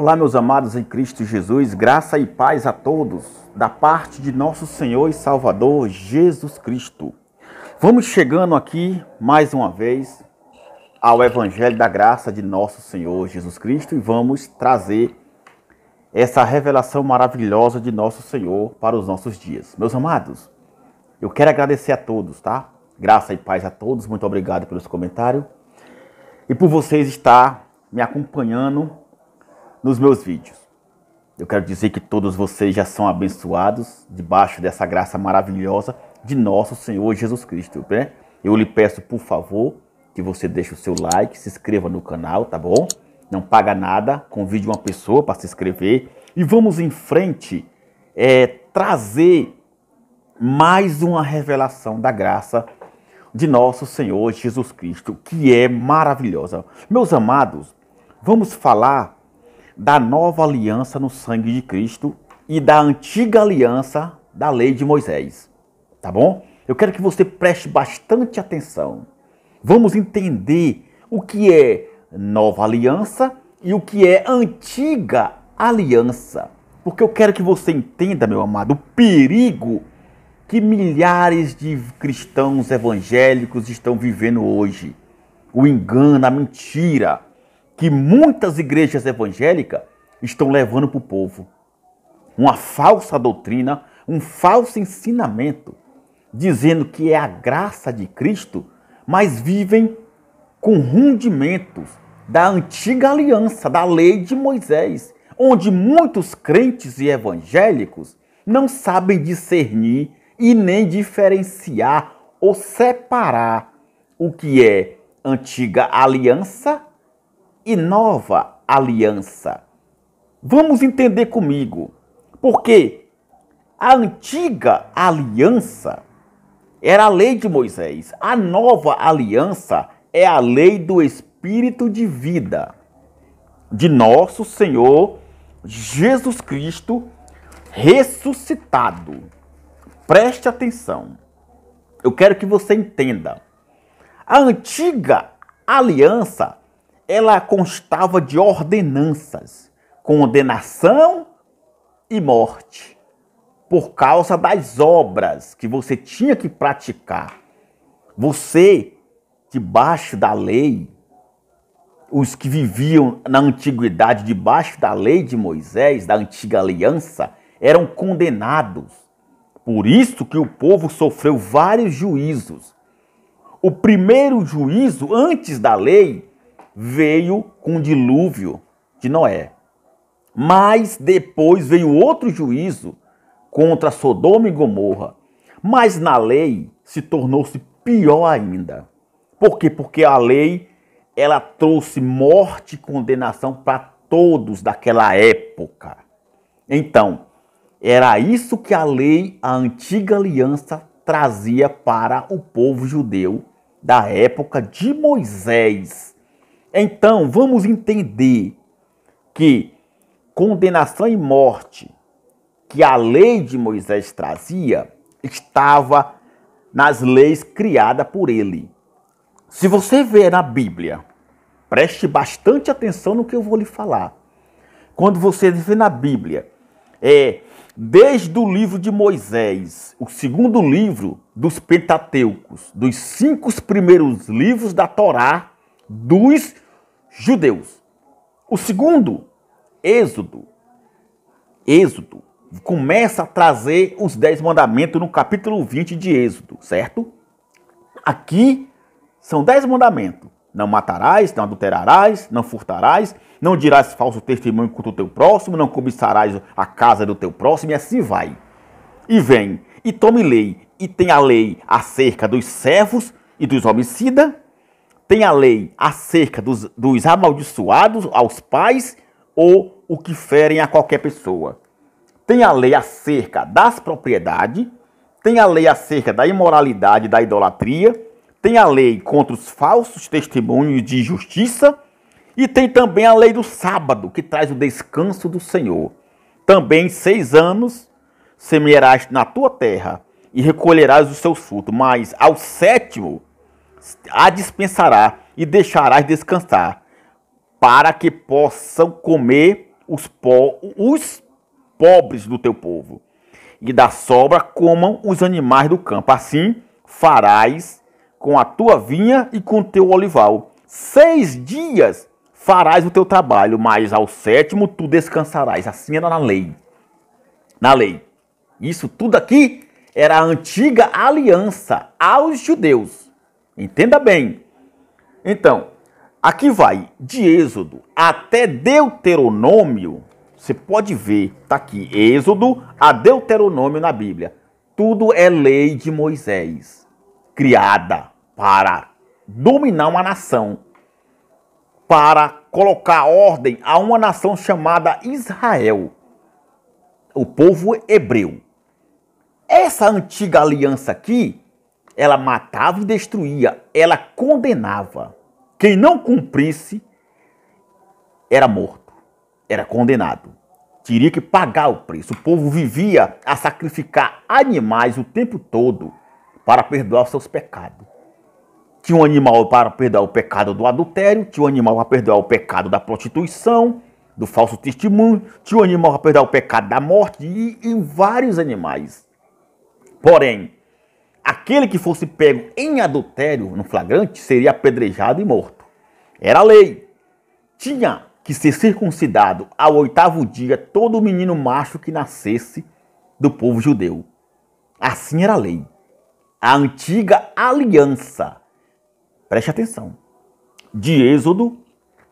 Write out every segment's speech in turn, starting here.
Olá, meus amados em Cristo Jesus, graça e paz a todos, da parte de nosso Senhor e Salvador Jesus Cristo. Vamos chegando aqui, mais uma vez, ao Evangelho da graça de nosso Senhor Jesus Cristo e vamos trazer essa revelação maravilhosa de nosso Senhor para os nossos dias. Meus amados, eu quero agradecer a todos, tá? Graça e paz a todos, muito obrigado pelos comentários e por vocês estar me acompanhando nos meus vídeos. Eu quero dizer que todos vocês já são abençoados debaixo dessa graça maravilhosa de nosso Senhor Jesus Cristo, né? Eu lhe peço, por favor, que você deixe o seu like, se inscreva no canal, tá bom? Não paga nada, convide uma pessoa para se inscrever e vamos em frente trazer mais uma revelação da graça de nosso Senhor Jesus Cristo, que é maravilhosa. Meus amados, vamos falar da nova aliança no sangue de Cristo e da antiga aliança da lei de Moisés, tá bom? Eu quero que você preste bastante atenção. Vamos entender o que é nova aliança e o que é antiga aliança. Porque eu quero que você entenda, meu amado, o perigo que milhares de cristãos evangélicos estão vivendo hoje. O engano, a mentira que muitas igrejas evangélicas estão levando para o povo. Uma falsa doutrina, um falso ensinamento, dizendo que é a graça de Cristo, mas vivem com rudimentos da antiga aliança, da lei de Moisés, onde muitos crentes e evangélicos não sabem discernir e nem diferenciar ou separar o que é antiga aliança e nova aliança. Vamos entender comigo, porque a antiga aliança era a lei de Moisés, a nova aliança é a lei do Espírito de vida de nosso Senhor Jesus Cristo ressuscitado. Preste atenção, eu quero que você entenda. A antiga aliança ela constava de ordenanças, condenação e morte, por causa das obras que você tinha que praticar. Você, debaixo da lei, os que viviam na antiguidade debaixo da lei de Moisés, da antiga aliança, eram condenados. Por isso que o povo sofreu vários juízos. O primeiro juízo, antes da lei, veio com o dilúvio de Noé. Mas depois veio outro juízo contra Sodoma e Gomorra. Mas na lei se tornou-se pior ainda. Por quê? Porque a lei ela trouxe morte e condenação para todos daquela época. Então, era isso que a lei, a antiga aliança, trazia para o povo judeu da época de Moisés. Então, vamos entender que condenação e morte que a lei de Moisés trazia estava nas leis criadas por ele. Se você ver na Bíblia, preste bastante atenção no que eu vou lhe falar. Quando você vê na Bíblia, desde o livro de Moisés, o segundo livro dos Pentateucos, dos 5 primeiros livros da Torá dos judeus. O segundo, Êxodo, começa a trazer os 10 mandamentos no capítulo 20 de Êxodo, certo? Aqui são 10 mandamentos. Não matarás, não adulterarás, não furtarás, não dirás falso testemunho contra o teu próximo, não cobiçarás a casa do teu próximo, e assim vai. E vem, e tome lei, e tem a lei acerca dos servos e dos homicidas, tem a lei acerca dos amaldiçoados aos pais ou o que ferem a qualquer pessoa. Tem a lei acerca das propriedades, tem a lei acerca da imoralidade e da idolatria, tem a lei contra os falsos testemunhos de justiça e tem também a lei do sábado, que traz o descanso do Senhor. Também 6 anos semearás na tua terra e recolherás os seus frutos, mas ao 7º a dispensará e deixarás descansar, para que possam comer os pobres do teu povo, e da sobra comam os animais do campo. Assim farás com a tua vinha e com o teu olival. 6 dias farás o teu trabalho, mas ao 7º tu descansarás. Assim era na lei. Na lei. Isso tudo aqui era a antiga aliança aos judeus. Entenda bem. Então, aqui vai de Êxodo até Deuteronômio. Você pode ver, tá aqui, Êxodo a Deuteronômio na Bíblia. Tudo é lei de Moisés, criada para dominar uma nação, para colocar ordem a uma nação chamada Israel, o povo hebreu. Essa antiga aliança aqui, ela matava e destruía, ela condenava. Quem não cumprisse era morto, era condenado. Teria que pagar o preço. O povo vivia a sacrificar animais o tempo todo para perdoar os seus pecados. Tinha um animal para perdoar o pecado do adultério, tinha um animal para perdoar o pecado da prostituição, do falso testemunho, tinha um animal para perdoar o pecado da morte e vários animais. Porém, aquele que fosse pego em adultério, no flagrante, seria apedrejado e morto. Era a lei. Tinha que ser circuncidado ao 8º dia todo menino macho que nascesse do povo judeu. Assim era a lei. A antiga aliança. Preste atenção. De Êxodo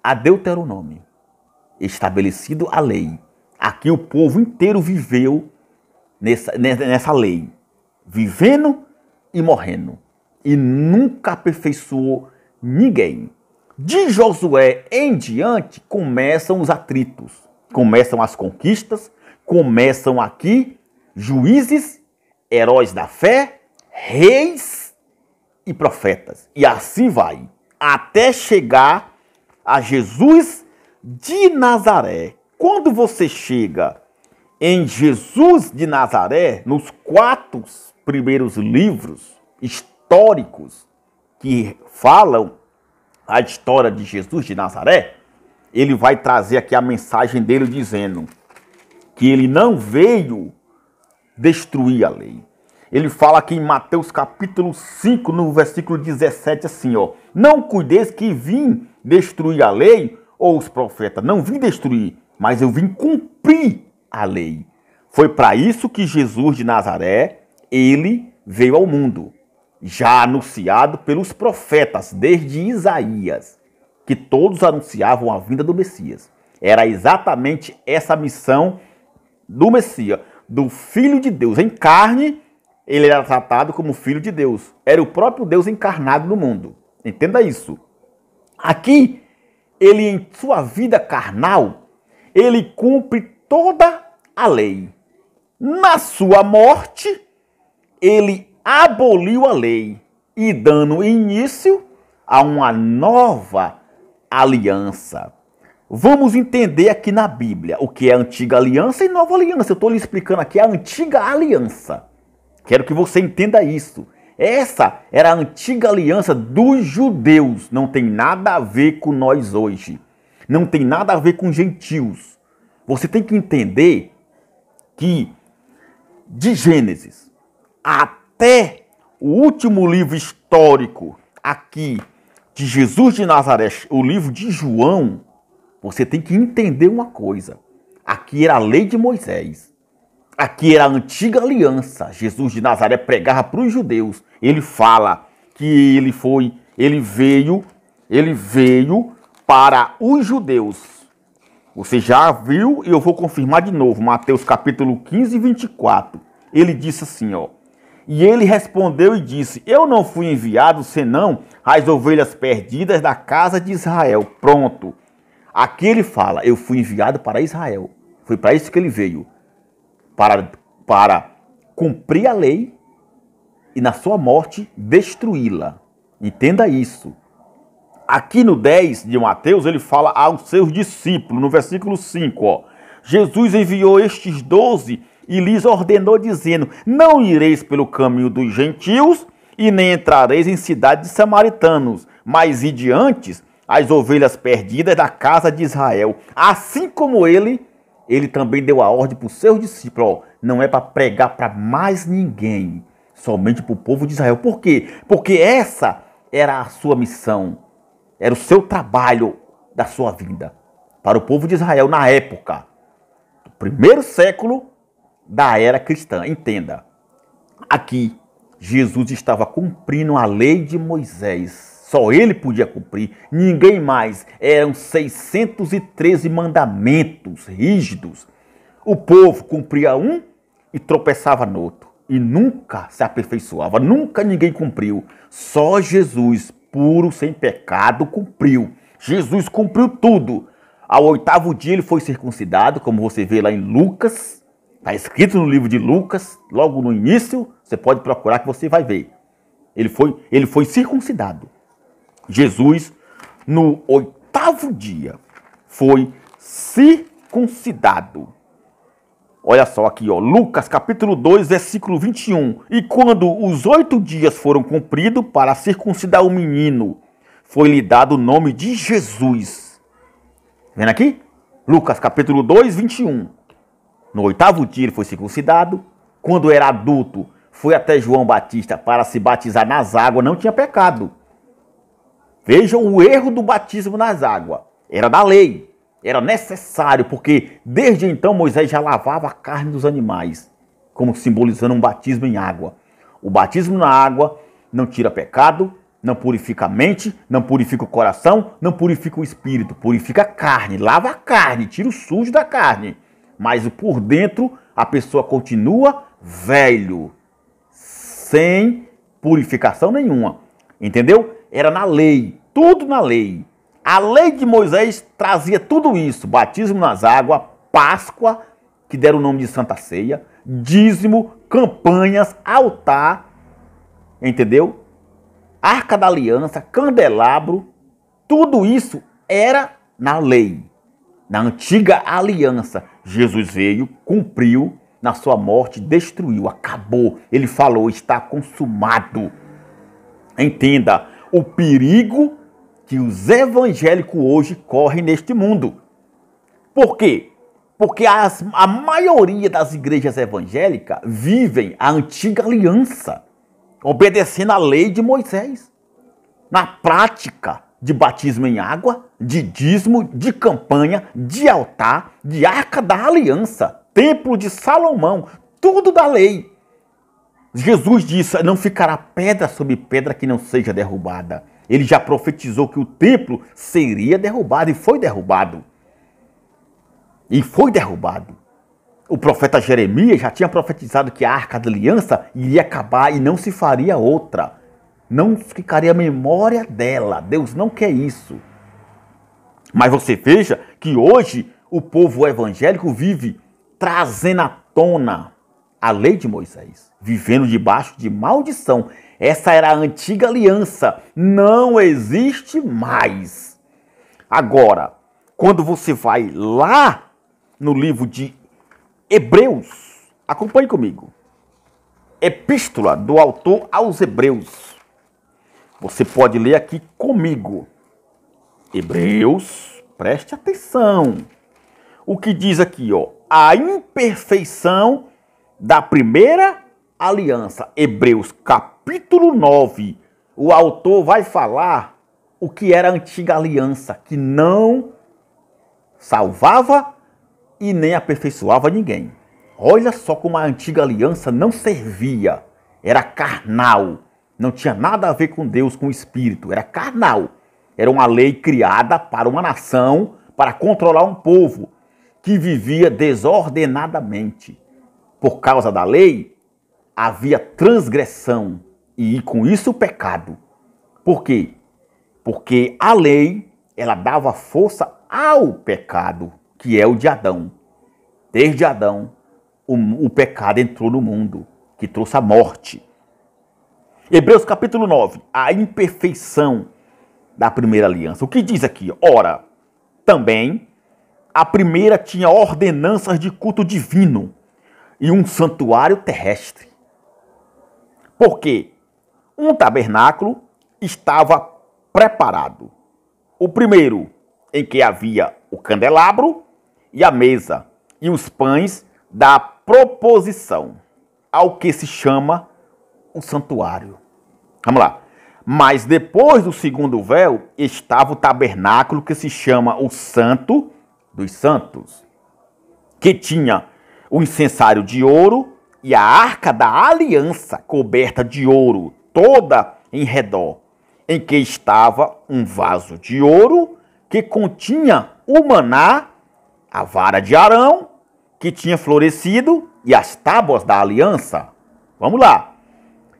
a Deuteronômio. Estabelecido a lei. Aqui o povo inteiro viveu nessa lei. Vivendo e morrendo. E nunca aperfeiçoou ninguém. De Josué em diante começam os atritos. Começam as conquistas. Começam aqui juízes, heróis da fé, reis e profetas. E assim vai. Até chegar a Jesus de Nazaré. Quando você chega em Jesus de Nazaré, nos 4 primeiros livros históricos que falam a história de Jesus de Nazaré, ele vai trazer aqui a mensagem dele dizendo que ele não veio destruir a lei. Ele fala aqui em Mateus capítulo 5, no versículo 17, assim, ó. Não cuideis que vim destruir a lei ou os profetas. Não vim destruir, mas eu vim cumprir a lei. Foi para isso que Jesus de Nazaré, ele veio ao mundo. Já anunciado pelos profetas, desde Isaías, que todos anunciavam a vinda do Messias. Era exatamente essa missão do Messias, do Filho de Deus. Em carne, ele era tratado como Filho de Deus. Era o próprio Deus encarnado no mundo. Entenda isso. Aqui, ele em sua vida carnal, ele cumpre toda a lei. Na sua morte, ele aboliu a lei e dando início a uma nova aliança. Vamos entender aqui na Bíblia o que é antiga aliança e nova aliança. Eu estou lhe explicando aqui a antiga aliança. Quero que você entenda isso. Essa era a antiga aliança dos judeus. Não tem nada a ver com nós hoje. Não tem nada a ver com gentios. Você tem que entender que de Gênesis até o último livro histórico aqui de Jesus de Nazaré, o livro de João, você tem que entender uma coisa. Aqui era a lei de Moisés. Aqui era a antiga aliança. Jesus de Nazaré pregava para os judeus. Ele fala que ele veio para os judeus. Você já viu e eu vou confirmar de novo. Mateus capítulo 15, 24. Ele disse assim, ó. E ele respondeu e disse, eu não fui enviado senão as ovelhas perdidas da casa de Israel. Pronto. Aqui ele fala, eu fui enviado para Israel. Foi para isso que ele veio. Para cumprir a lei e na sua morte destruí-la. Entenda isso. Aqui no 10 de Mateus ele fala aos seus discípulos, no versículo 5, ó. Jesus enviou estes 12 e lhes ordenou dizendo, não ireis pelo caminho dos gentios e nem entrareis em cidade de samaritanos, mas ide antes as ovelhas perdidas da casa de Israel. Assim como ele também deu a ordem para os seus discípulos, ó, não é para pregar para mais ninguém, somente para o povo de Israel. Por quê? Porque essa era a sua missão, era o seu trabalho da sua vida, para o povo de Israel na época, do primeiro século da era cristã. Entenda, aqui Jesus estava cumprindo a lei de Moisés. Só ele podia cumprir, ninguém mais. Eram 613 mandamentos rígidos. O povo cumpria um e tropeçava no outro. E nunca se aperfeiçoava, nunca ninguém cumpriu. Só Jesus, puro, sem pecado, cumpriu. Jesus cumpriu tudo. Ao 8º dia ele foi circuncidado, como você vê lá em Lucas. Está escrito no livro de Lucas, logo no início. Você pode procurar que você vai ver. Ele foi circuncidado. Jesus, no 8º dia, foi circuncidado. Olha só aqui, ó, Lucas capítulo 2, versículo 21. E quando os 8 dias foram cumpridos para circuncidar o menino, foi-lhe dado o nome de Jesus. Vendo aqui? Lucas capítulo 2, 21. No 8º dia ele foi circuncidado. Quando era adulto, foi até João Batista para se batizar nas águas, não tinha pecado. Vejam o erro do batismo nas águas. Era da lei. Era necessário, porque desde então Moisés já lavava a carne dos animais, como simbolizando um batismo em água. O batismo na água não tira pecado, não purifica a mente, não purifica o coração, não purifica o espírito. Purifica a carne, lava a carne, tira o sujo da carne. Mas por dentro a pessoa continua velho, sem purificação nenhuma. Entendeu? Era na lei, tudo na lei. A lei de Moisés trazia tudo isso. Batismo nas águas, Páscoa, que deram o nome de Santa Ceia, dízimo, campanhas, altar, entendeu? Arca da Aliança, candelabro, tudo isso era na lei, na antiga aliança. Jesus veio, cumpriu, na sua morte, destruiu, acabou. Ele falou, está consumado. Entenda o perigo que os evangélicos hoje correm neste mundo. Por quê? Porque a maioria das igrejas evangélicas vivem a antiga aliança, obedecendo a lei de Moisés. Na prática de batismo em água, de dízimo, de campanha, de altar, de arca da aliança, templo de Salomão, tudo da lei. Jesus disse, não ficará pedra sobre pedra que não seja derrubada. Ele já profetizou que o templo seria derrubado e foi derrubado. E foi derrubado. O profeta Jeremias já tinha profetizado que a Arca da Aliança iria acabar e não se faria outra. Não ficaria memória dela. Deus não quer isso. Mas você veja que hoje o povo evangélico vive trazendo à tona a lei de Moisés, vivendo debaixo de maldição. Essa era a antiga aliança, não existe mais. Agora, quando você vai lá no livro de Hebreus, acompanhe comigo. Epístola do autor aos Hebreus. Você pode ler aqui comigo. Hebreus, preste atenção. O que diz aqui, ó, a imperfeição da primeira aliança. Hebreus capítulo 9. O autor vai falar o que era a antiga aliança, que não salvava e nem aperfeiçoava ninguém. Olha só como a antiga aliança não servia. Era carnal. Não tinha nada a ver com Deus, com o Espírito. Era carnal. Era uma lei criada para uma nação, para controlar um povo que vivia desordenadamente. Por causa da lei, havia transgressão e com isso o pecado. Por quê? Porque a lei, ela dava força ao pecado, que é o de Adão. Desde Adão, o pecado entrou no mundo, que trouxe a morte. Hebreus capítulo 9, a imperfeição da primeira aliança. O que diz aqui? Ora, também a primeira tinha ordenanças de culto divino e um santuário terrestre. Porque um tabernáculo estava preparado. O primeiro, em que havia o candelabro e a mesa, e os pães da proposição, ao que se chama o santuário. Vamos lá. Mas depois do segundo véu estava o tabernáculo, que se chama o Santo dos Santos, que tinha o incensário de ouro e a arca da aliança coberta de ouro, toda em redor, em que estava um vaso de ouro que continha o maná, a vara de Arão, que tinha florescido, e as tábuas da aliança. Vamos lá.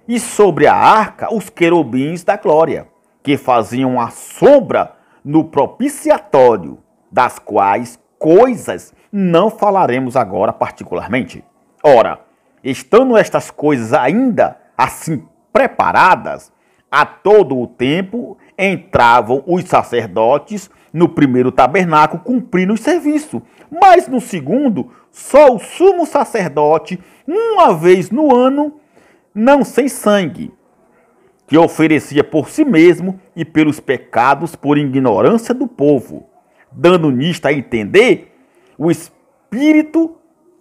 E sobre a arca, os querubins da glória, que faziam a sombra no propiciatório, das quais coisas não falaremos agora particularmente. Ora, estando estas coisas ainda assim preparadas, a todo o tempo entravam os sacerdotes no primeiro tabernáculo cumprindo o serviço, mas no segundo, só o sumo sacerdote, uma vez no ano, não sem sangue, que oferecia por si mesmo e pelos pecados por ignorância do povo, dando nisto a entender o Espírito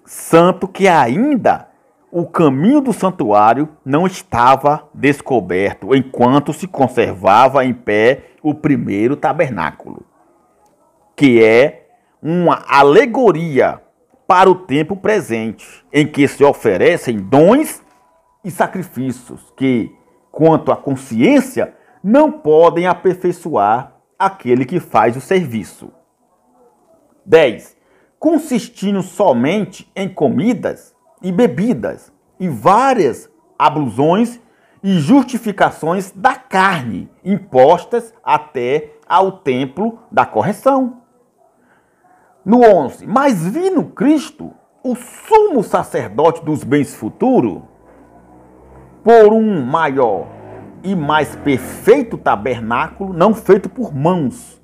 Santo que ainda o caminho do santuário não estava descoberto, enquanto se conservava em pé o primeiro tabernáculo, que é uma alegoria para o tempo presente, em que se oferecem dons e sacrifícios que, quanto à consciência, não podem aperfeiçoar aquele que faz o serviço. 10. Consistindo somente em comidas e bebidas, e várias ablusões e justificações da carne, impostas até ao templo da correção. No 11. Mas vindo Cristo, o sumo sacerdote dos bens futuros, por um maior e mais perfeito tabernáculo, não feito por mãos,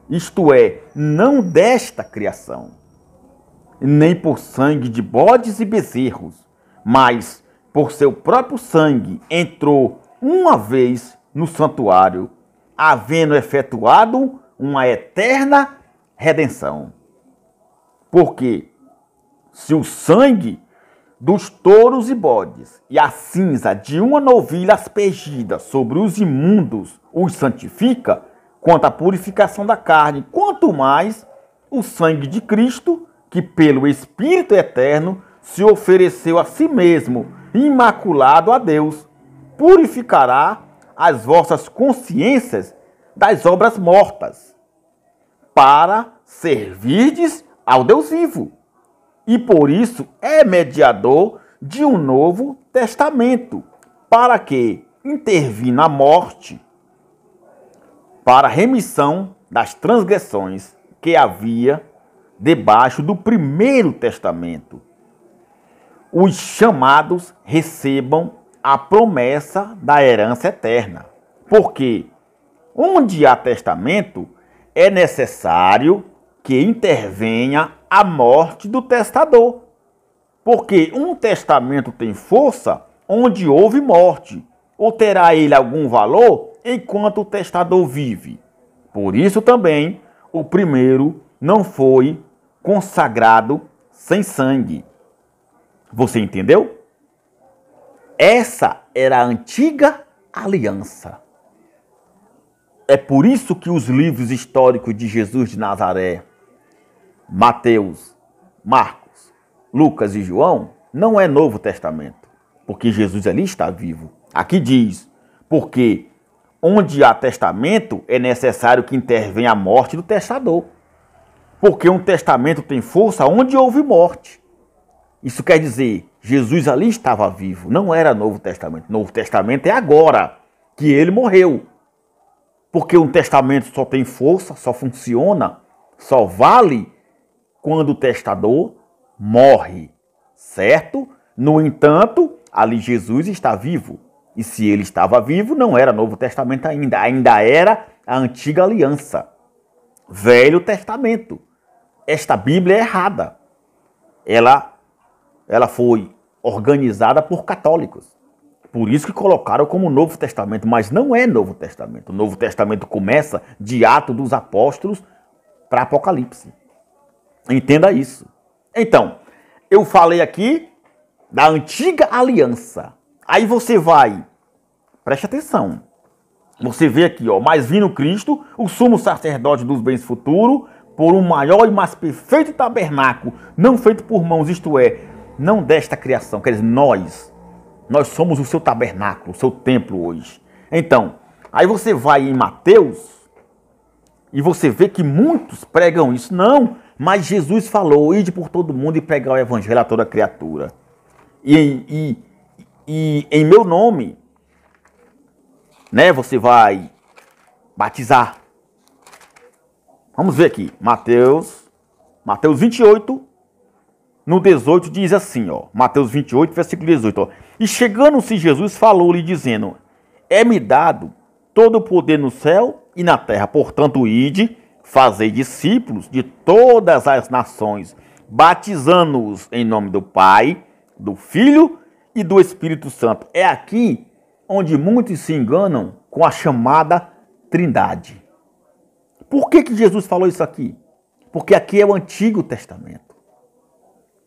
isto é, não desta criação, nem por sangue de bodes e bezerros, mas por seu próprio sangue entrou uma vez no santuário, havendo efetuado uma eterna redenção. Porque se o sangue dos touros e bodes e a cinza de uma novilha aspergida sobre os imundos os santifica, quanto à purificação da carne, quanto mais o sangue de Cristo, que pelo Espírito Eterno se ofereceu a si mesmo, imaculado a Deus, purificará as vossas consciências das obras mortas, para servirdes ao Deus vivo. E por isso é mediador de um novo testamento, para que, intervindo a morte, para a remissão das transgressões que havia debaixo do primeiro testamento, os chamados recebam a promessa da herança eterna. Porque onde há testamento, é necessário que intervenha a morte do testador. Porque um testamento tem força onde houve morte, ou terá ele algum valor enquanto o testador vive. Por isso também o primeiro não foi consagrado sem sangue. Você entendeu? Essa era a antiga aliança. É por isso que os livros históricos de Jesus de Nazaré, Mateus, Marcos, Lucas e João, não é Novo Testamento, porque Jesus ali está vivo. Aqui diz, porque onde há testamento é necessário que intervenha a morte do testador. Porque um testamento tem força onde houve morte. Isso quer dizer, Jesus ali estava vivo, não era Novo Testamento. Novo Testamento é agora que ele morreu. Porque um testamento só tem força, só funciona, só vale quando o testador morre, certo? No entanto, ali Jesus está vivo. E se ele estava vivo, não era Novo Testamento ainda. Ainda era a antiga aliança. Velho Testamento. Esta Bíblia é errada. Ela foi organizada por católicos. Por isso que colocaram como Novo Testamento, mas não é Novo Testamento. O Novo Testamento começa de Atos dos Apóstolos para Apocalipse. Entenda isso. Então, eu falei aqui da antiga aliança. Aí você vai, preste atenção. Você vê aqui, ó, mas vindo Cristo, o sumo sacerdote dos bens futuros, por um maior e mais perfeito tabernáculo, não feito por mãos, isto é, não desta criação, quer dizer, nós somos o seu tabernáculo, o seu templo hoje. Então, aí você vai em Mateus e você vê que muitos pregam isso. Não, mas Jesus falou, ide por todo mundo e pregar o evangelho a toda criatura. E em meu nome, né, você vai batizar. Vamos ver aqui, Mateus 28, no 18 diz assim, ó, Mateus 28, versículo 18, ó. E chegando-se Jesus, falou-lhe dizendo, é-me dado todo o poder no céu e na terra, portanto, ide, fazei discípulos de todas as nações, batizando-os em nome do Pai, do Filho e do Espírito Santo. É aqui onde muitos se enganam com a chamada Trindade. Por que Jesus falou isso aqui? Porque aqui é o Antigo Testamento.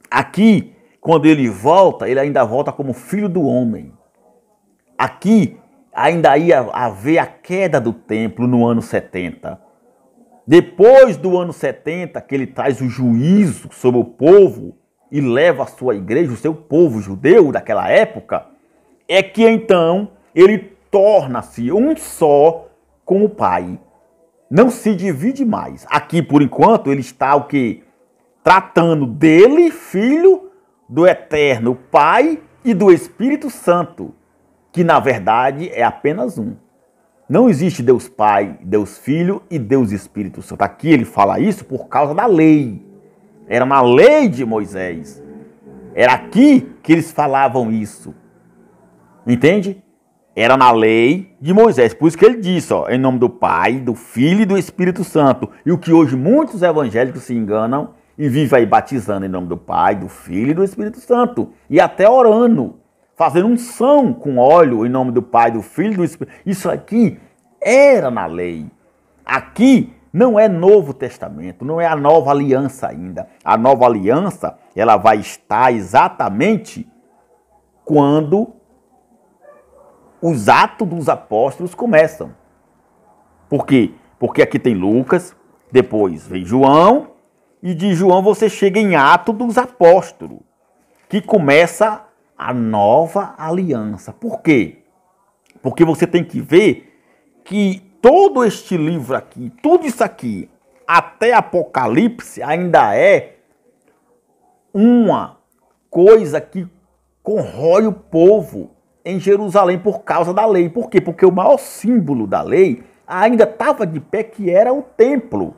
Aqui, quando ele volta, ele ainda volta como filho do homem. Aqui, ainda ia haver a queda do templo no ano 70. Depois do ano 70, que ele traz o juízo sobre o povo e leva a sua igreja, o seu povo judeu daquela época, é que então ele torna-se um só com o Pai. Não se divide mais. Aqui, por enquanto, ele está o quê? Tratando dele, filho, do eterno Pai e do Espírito Santo, que na verdade é apenas um. Não existe Deus Pai, Deus Filho e Deus Espírito Santo. Aqui ele fala isso por causa da lei. Era na lei de Moisés. Era aqui que eles falavam isso. Entende? Era na lei de Moisés. Por isso que ele disse, ó, em nome do Pai, do Filho e do Espírito Santo. E o que hoje muitos evangélicos se enganam e vivem aí batizando em nome do Pai, do Filho e do Espírito Santo. E até orando, fazendo unção com óleo em nome do Pai, do Filho e do Espírito. Isso aqui era na lei. Aqui não é Novo Testamento, não é a nova aliança ainda. A nova aliança, ela vai estar exatamente quando os Atos dos Apóstolos começam. Por quê? Porque aqui tem Lucas, depois vem João, e de João você chega em Atos dos Apóstolos, que começa a nova aliança. Por quê? Porque você tem que ver que todo este livro aqui, tudo isso aqui, até Apocalipse, ainda é uma coisa que corrói o povo em Jerusalém por causa da lei. Por quê? Porque o maior símbolo da lei ainda estava de pé, que era o templo.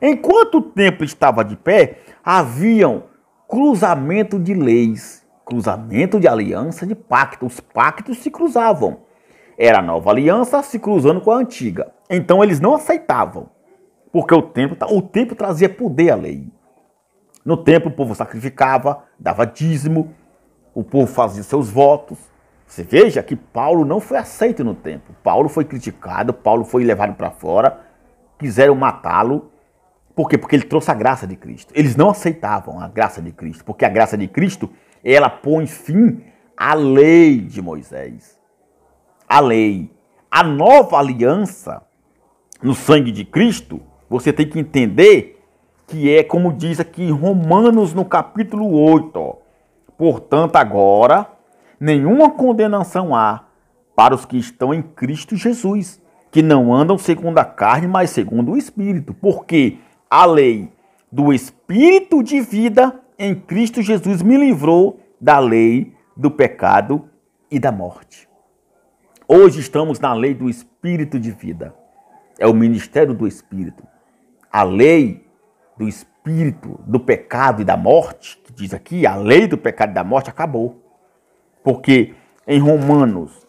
Enquanto o templo estava de pé, haviam cruzamento de leis, cruzamento de aliança, de pacto. Os pactos se cruzavam. Era a nova aliança se cruzando com a antiga. Então eles não aceitavam, porque o templo trazia poder à lei. No templo o povo sacrificava, dava dízimo, o povo fazia seus votos. Você veja que Paulo não foi aceito no templo. Paulo foi criticado, Paulo foi levado para fora, quiseram matá-lo. Por quê? Porque ele trouxe a graça de Cristo. Eles não aceitavam a graça de Cristo, porque a graça de Cristo, ela põe fim à lei de Moisés. A lei. A nova aliança no sangue de Cristo, você tem que entender que é como diz aqui em Romanos no capítulo 8. Ó. Portanto, agora, nenhuma condenação há para os que estão em Cristo Jesus, que não andam segundo a carne, mas segundo o Espírito. Porque a lei do Espírito de vida em Cristo Jesus me livrou da lei do pecado e da morte. Hoje estamos na lei do Espírito de vida. É o ministério do Espírito. A lei do Espírito do pecado e da morte, que diz aqui, a lei do pecado e da morte acabou. Porque em Romanos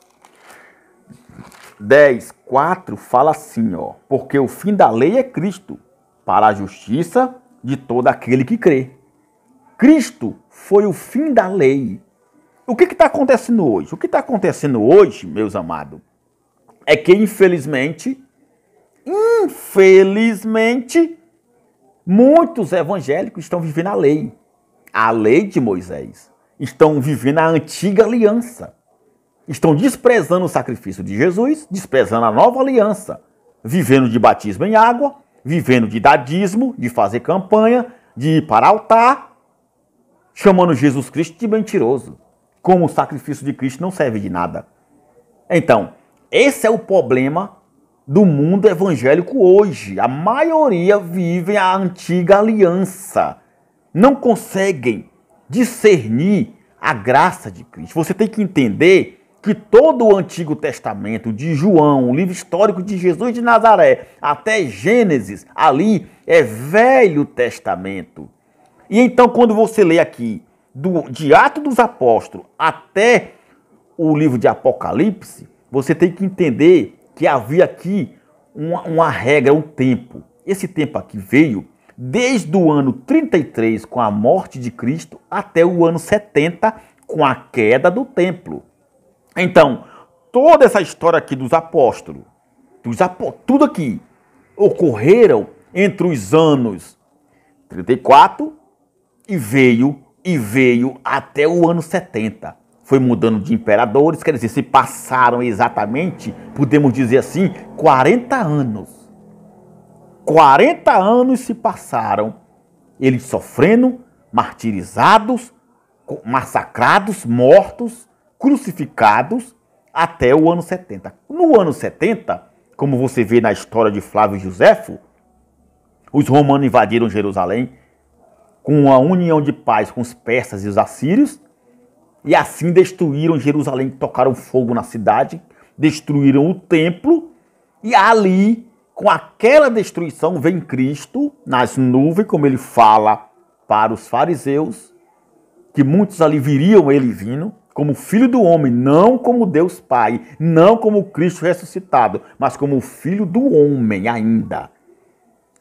10, 4 fala assim, ó, porque o fim da lei é Cristo, para a justiça de todo aquele que crê. Cristo foi o fim da lei. O que está acontecendo hoje? O que está acontecendo hoje, meus amados, é que infelizmente, muitos evangélicos estão vivendo a lei de Moisés. Estão vivendo a antiga aliança. Estão desprezando o sacrifício de Jesus, desprezando a nova aliança, vivendo de batismo em água, vivendo de dadismo, de fazer campanha, de ir para altar, chamando Jesus Cristo de mentiroso, como o sacrifício de Cristo não serve de nada. Então, esse é o problema do mundo evangélico hoje. A maioria vive a antiga aliança. Não conseguem discernir a graça de Cristo. Você tem que entender que todo o Antigo Testamento, de João, o livro histórico de Jesus de Nazaré, até Gênesis, ali é Velho Testamento. E então, quando você lê aqui, de Atos dos Apóstolos até o livro de Apocalipse, você tem que entender que havia aqui uma regra, um tempo. Esse tempo aqui veio desde o ano 33, com a morte de Cristo, até o ano 70, com a queda do templo. Então, toda essa história aqui dos apóstolos, tudo aqui, ocorreram entre os anos 34 e veio até o ano 70. Foi mudando de imperadores, quer dizer, se passaram exatamente, podemos dizer assim, 40 anos. 40 anos se passaram, eles sofrendo, martirizados, massacrados, mortos, crucificados, até o ano 70. No ano 70, como você vê na história de Flávio Josefo, os romanos invadiram Jerusalém com uma união de paz com os persas e os assírios, e assim destruíram Jerusalém, tocaram fogo na cidade, destruíram o templo, e ali, com aquela destruição, vem Cristo nas nuvens, como ele fala para os fariseus, que muitos ali viriam ele vindo, como Filho do Homem, não como Deus Pai, não como Cristo ressuscitado, mas como o Filho do Homem ainda.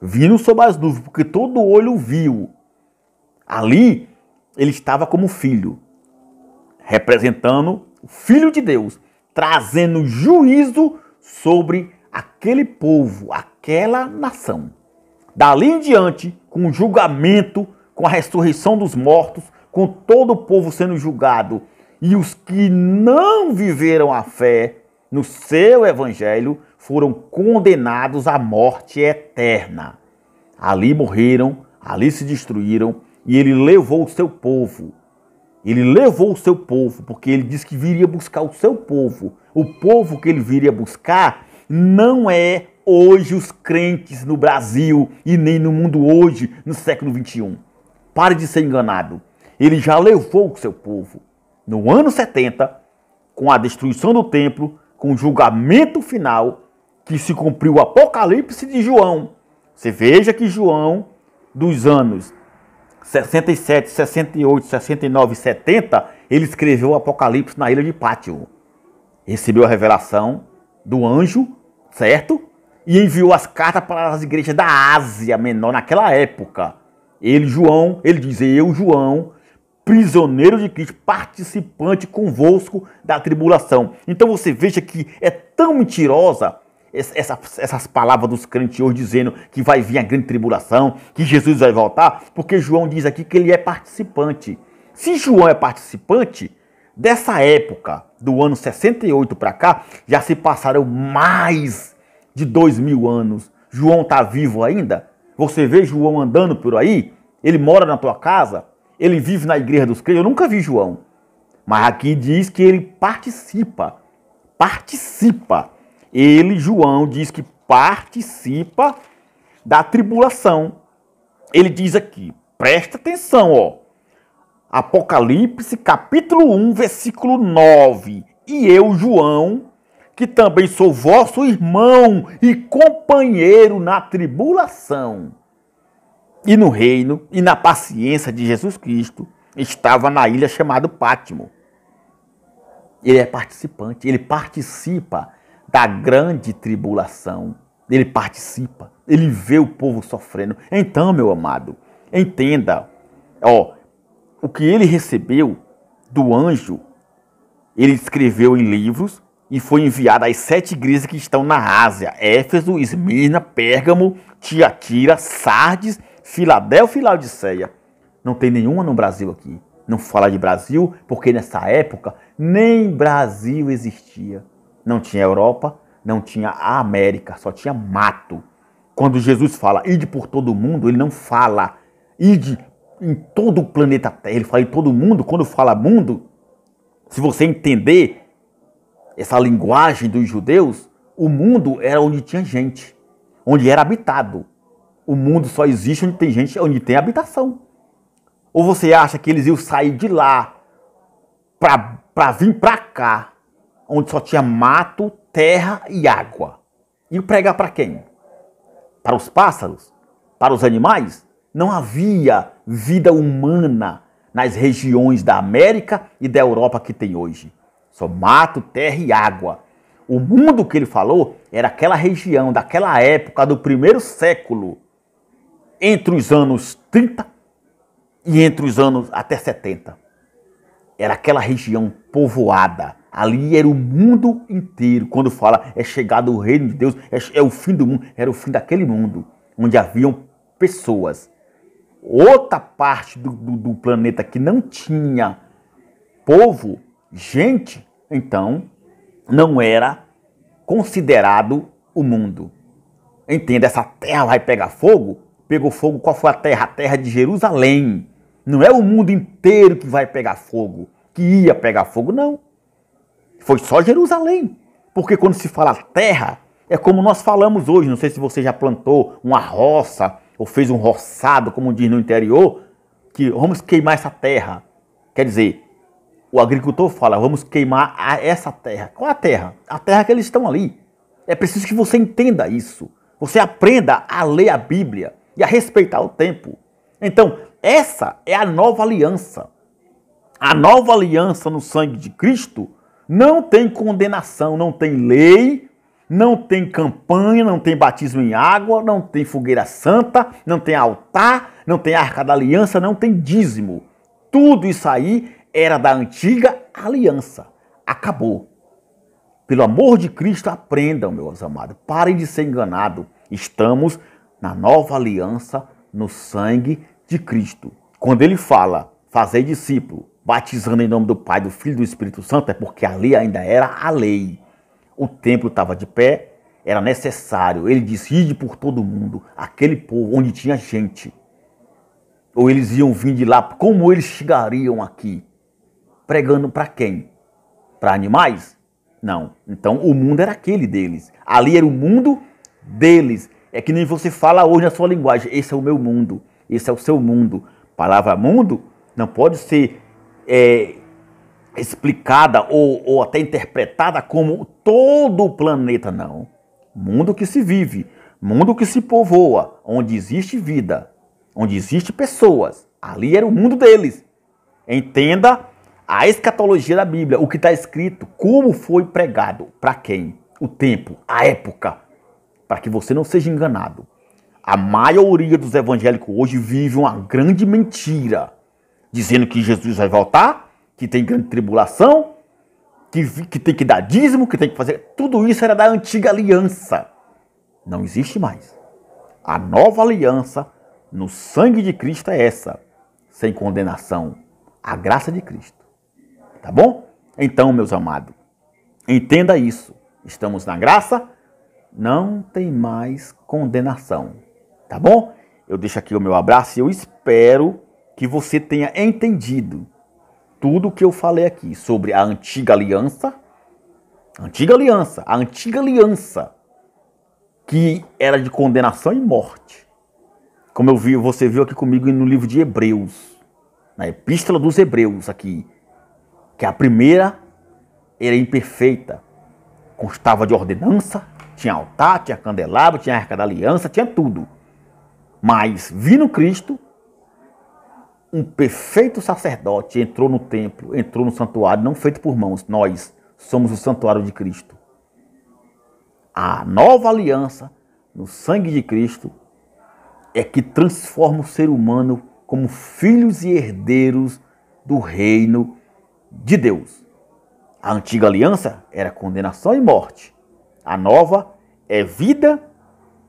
Vindo sobre as nuvens, porque todo olho viu. Ali, ele estava como filho, representando o Filho de Deus, trazendo juízo sobre aquele povo, aquela nação. Dali em diante, com o julgamento, com a ressurreição dos mortos, com todo o povo sendo julgado, e os que não viveram a fé no seu evangelho foram condenados à morte eterna. Ali morreram, ali se destruíram, e ele levou o seu povo. Ele levou o seu povo, porque ele disse que viria buscar o seu povo. O povo que ele viria buscar não é hoje os crentes no Brasil e nem no mundo hoje, no século XXI. Pare de ser enganado. Ele já levou o seu povo. No ano 70, com a destruição do templo, com o julgamento final, que se cumpriu o Apocalipse de João. Você veja que João, dos anos 67, 68, 69 e 70, ele escreveu o Apocalipse na ilha de Pátio. Recebeu a revelação do anjo, certo? E enviou as cartas para as igrejas da Ásia Menor naquela época. Ele, João, ele diz, eu, João, prisioneiro de Cristo, participante convosco da tribulação. Então você veja que é tão mentirosa essas palavras dos crentes hoje dizendo que vai vir a grande tribulação, que Jesus vai voltar, porque João diz aqui que ele é participante. Se João é participante, dessa época, do ano 68 para cá, já se passaram mais de 2000 anos. João está vivo ainda? Você vê João andando por aí? Ele mora na tua casa? Ele vive na igreja dos crentes? Eu nunca vi João. Mas aqui diz que ele participa. Ele, João, diz que participa da tribulação. Ele diz aqui, presta atenção, ó. Apocalipse, capítulo 1, versículo 9. E eu, João, que também sou vosso irmão e companheiro na tribulação, e no reino e na paciência de Jesus Cristo, estava na ilha chamada Pátimo. Ele é participante, ele participa da grande tribulação. Ele participa, ele vê o povo sofrendo. Então, meu amado, entenda, ó, o que ele recebeu do anjo Ele escreveu em livros e foi enviado às 7 igrejas que estão na Ásia: Éfeso, Esmirna, Pérgamo, Tiatira, Sardes, Filadélfia e Laodiceia. Não tem nenhuma no Brasil aqui. Não fala de Brasil, porque nessa época nem Brasil existia. Não tinha Europa, não tinha a América, só tinha mato. Quando Jesus fala ide por todo mundo, ele não fala ide em todo o planeta Terra, ele fala em todo mundo. Quando fala mundo, se você entender essa linguagem dos judeus, o mundo era onde tinha gente, onde era habitado. O mundo só existe onde tem gente, onde tem habitação. Ou você acha que eles iam sair de lá para vir para cá, onde só tinha mato, terra e água? E pregar para quem? Para os pássaros? Para os animais? Não havia vida humana nas regiões da América e da Europa que tem hoje. Só mato, terra e água. O mundo que ele falou era aquela região, daquela época do primeiro século, entre os anos 30 e entre os anos até 70. Era aquela região povoada. Ali era o mundo inteiro. Quando fala é chegado o reino de Deus, é o fim do mundo. Era o fim daquele mundo, onde haviam pessoas. Outra parte do planeta que não tinha povo, gente, então não era considerado o mundo. Entenda, essa terra vai pegar fogo? Pegou fogo, qual foi a terra? A terra de Jerusalém. Não é o mundo inteiro que vai pegar fogo, que ia pegar fogo, não. Foi só Jerusalém. Porque quando se fala terra, é como nós falamos hoje. Não sei se você já plantou uma roça, ou fez um roçado, como diz no interior, que vamos queimar essa terra. Quer dizer, o agricultor fala, vamos queimar essa terra. Qual é a terra? A terra que eles estão ali. É preciso que você entenda isso. Você aprenda a ler a Bíblia e a respeitar o tempo. Então, essa é a nova aliança. A nova aliança no sangue de Cristo não tem condenação, não tem lei, não tem campanha, não tem batismo em água, não tem fogueira santa, não tem altar, não tem arca da aliança, não tem dízimo. Tudo isso aí era da antiga aliança. Acabou. Pelo amor de Cristo, aprendam, meus amados. Parem de ser enganados. Estamos na nova aliança no sangue de Cristo. Quando ele fala, fazei discípulo, batizando em nome do Pai, do Filho e do Espírito Santo, é porque ali ainda era a lei. O templo estava de pé, era necessário. Ele disse, ide por todo mundo, aquele povo onde tinha gente. Ou eles iam vir de lá, como eles chegariam aqui? Pregando para quem? Para animais? Não. Então o mundo era aquele deles. Ali era o mundo deles. É que nem você fala hoje na sua linguagem. Esse é o meu mundo. Esse é o seu mundo. Palavra mundo não pode ser explicada ou até interpretada como todo o planeta, não. Mundo que se vive. Mundo que se povoa. Onde existe vida. Onde existe pessoas. Ali era o mundo deles. Entenda a escatologia da Bíblia, o que está escrito, como foi pregado, para quem, o tempo, a época, para que você não seja enganado. A maioria dos evangélicos hoje vive uma grande mentira, dizendo que Jesus vai voltar, que tem grande tribulação, que tem que dar dízimo, que tem que fazer... Tudo isso era da antiga aliança. Não existe mais. A nova aliança no sangue de Cristo é essa, sem condenação, a graça de Cristo. Tá bom? Então, meus amados, entenda isso. Estamos na graça, não tem mais condenação. Tá bom? Eu deixo aqui o meu abraço e eu espero que você tenha entendido tudo o que eu falei aqui sobre a antiga aliança. A antiga aliança que era de condenação e morte. Como você viu aqui comigo no livro de Hebreus, na Epístola dos Hebreus aqui, que a primeira era imperfeita, constava de ordenança, tinha altar, tinha candelabro, tinha arca da aliança, tinha tudo. Mas, vindo Cristo, um perfeito sacerdote entrou no templo, entrou no santuário, não feito por mãos. Nós somos o santuário de Cristo. A nova aliança, no sangue de Cristo, é que transforma o ser humano como filhos e herdeiros do reino de Deus. A antiga aliança era condenação e morte. A nova é vida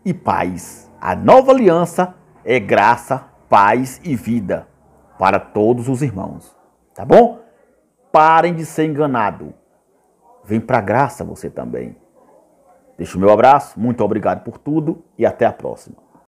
e paz. A nova aliança é graça, paz e vida para todos os irmãos. Tá bom? Parem de ser enganados. Vem para a graça você também. Deixo o meu abraço, muito obrigado por tudo e até a próxima.